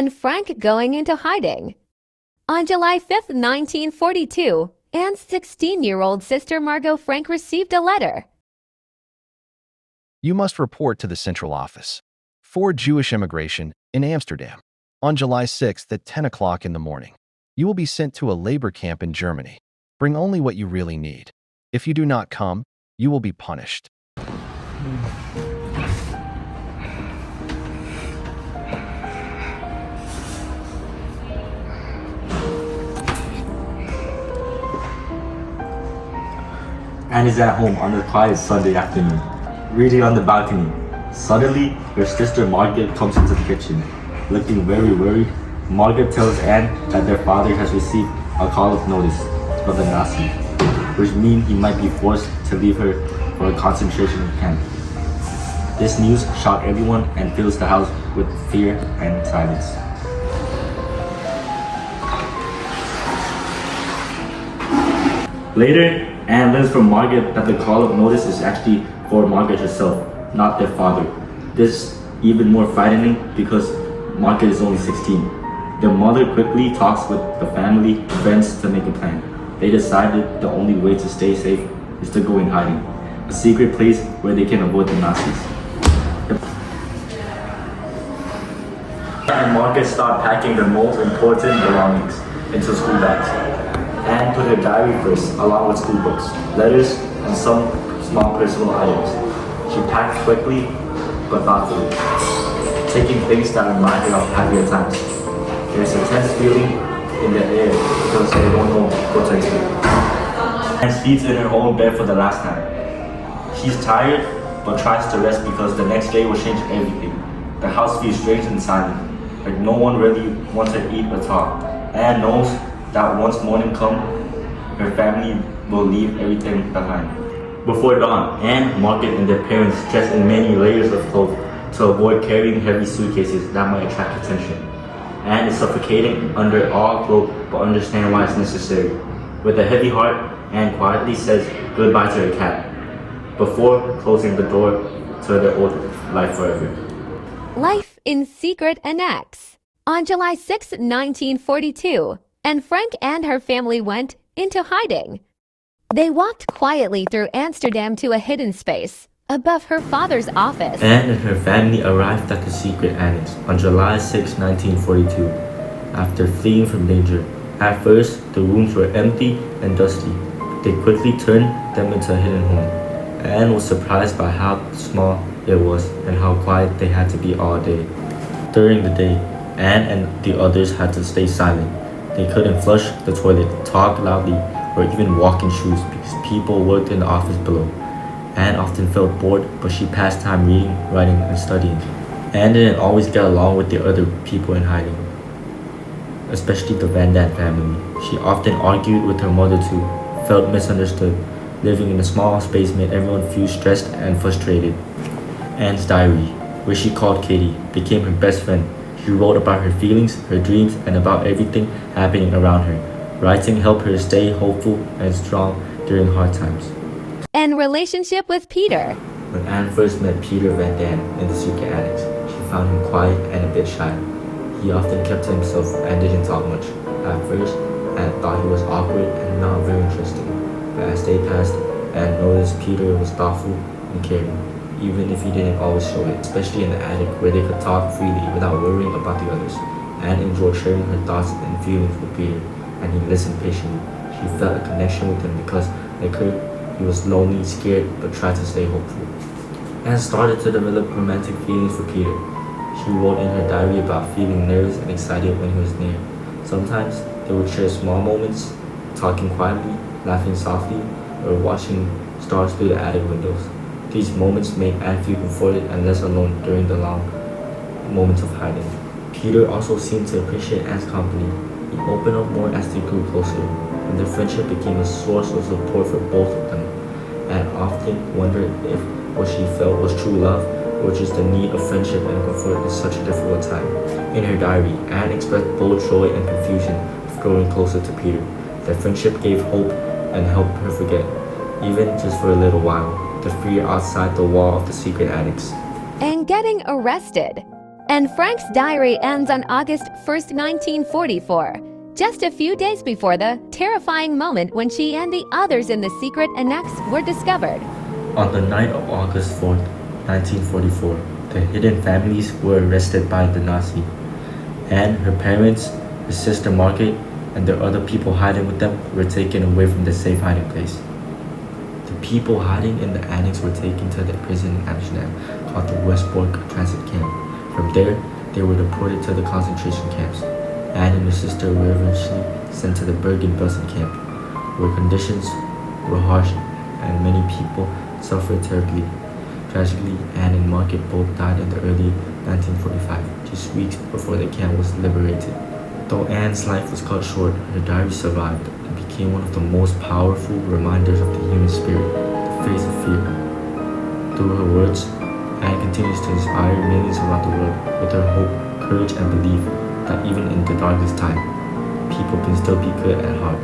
and Frank going into hiding. On July 5, 1942, Anne's 16-year-old sister Margot Frank received a letter. You must report to the Central Office for Jewish Immigration in Amsterdam on July 6th at 10 o'clock in the morning. You will be sent to a labor camp in Germany. Bring only what you really need. If you do not come, you will be punished. Anne is at home on a quiet Sunday afternoon, reading on the balcony. Suddenly, her sister Margaret comes into the kitchen. Looking very worried, Margaret tells Anne that their father has received a call of notice from the Nazis, which means he might be forced to leave her for a concentration camp. This news shocks everyone and fills the house with fear and silence. Later, Anne learns from Margaret that the call of notice is actually for Margaret herself, not their father. This is even more frightening because Margaret is only 16. Their mother quickly talks with the family and friends to make a plan. They decided the only way to stay safe is to go in hiding, a secret place where they can avoid the Nazis. And Margaret started packing their most important belongings into school bags. Anne put her diary first, along with school books, letters, and some small personal items. She packed quickly but thoughtfully, taking things that remind her of happier times. There's a tense feeling in the air because they don't know what to expect. Anne sleeps in her own bed for the last time. She's tired but tries to rest because the next day will change everything. The house feels strange and silent, like no one really wants to eat or talk. Anne knows that once morning comes, her family will leave everything behind. Before dawn, Anne, Margaret, and their parents dress in many layers of clothes to avoid carrying heavy suitcases that might attract attention. Anne is suffocating under all clothes but understands why it's necessary. With a heavy heart, Anne quietly says goodbye to her cat before closing the door to their old life forever. Life in Secret Annex. On July 6, 1942, Anne Frank and her family went into hiding. They walked quietly through Amsterdam to a hidden space above her father's office. Anne and her family arrived at the secret annex on July 6, 1942, after fleeing from danger. At first, the rooms were empty and dusty. They quickly turned them into a hidden home. Anne was surprised by how small it was and how quiet they had to be all day. During the day, Anne and the others had to stay silent. They couldn't flush the toilet, talk loudly, or even walk in shoes because people worked in the office below. Anne often felt bored, but she passed time reading, writing, and studying. Anne didn't always get along with the other people in hiding, especially the Van Daan family. She often argued with her mother too, felt misunderstood. Living in a small space made everyone feel stressed and frustrated. Anne's diary, which she called Katie, became her best friend. She wrote about her feelings, her dreams, and about everything happening around her. Writing helped her stay hopeful and strong during hard times. And relationship with Peter. When Anne first met Peter Van Daan in the secret annex, she found him quiet and a bit shy. He often kept to himself and didn't talk much. At first, Anne thought he was awkward and not very interesting. But as they passed, Anne noticed Peter was thoughtful and caring, even if he didn't always show it, especially in the attic where they could talk freely without worrying about the others. Anne enjoyed sharing her thoughts and feelings with Peter, and he listened patiently. She felt a connection with him because, like her, he was lonely, scared, but tried to stay hopeful. Anne started to develop romantic feelings for Peter. She wrote in her diary about feeling nervous and excited when he was near. Sometimes they would share small moments, talking quietly, laughing softly, or watching stars through the attic windows. These moments made Anne feel comforted and less alone during the long moments of hiding. Peter also seemed to appreciate Anne's company. He opened up more as they grew closer, and their friendship became a source of support for both of them. Anne often wondered if what she felt was true love or just the need of friendship and comfort in such a difficult time. In her diary, Anne expressed both joy and confusion of growing closer to Peter. Their friendship gave hope and helped her forget, even just for a little while, the fear outside the wall of the secret annex. And getting arrested. And Frank's diary ends on August 1st, 1944, just a few days before the terrifying moment when she and the others in the secret annex were discovered. On the night of August 4th, 1944, the hidden families were arrested by the Nazi. Anne, her parents, her sister Margaret, and the other people hiding with them were taken away from the safe hiding place. The people hiding in the annex were taken to the prison in Amsterdam called the Westbork Transit Camp. From there, they were deported to the concentration camps. Anne and her sister were eventually sent to the Bergen-Belsen camp, where conditions were harsh and many people suffered terribly. Tragically, Anne and Margaret both died in the early 1945, just weeks before the camp was liberated. Though Anne's life was cut short, her diary survived and became one of the most powerful reminders of the human spirit, the face of fear. Through her words, Anne continues to inspire millions around the world with her hope, courage, and belief that even in the darkest time, people can still be good at heart.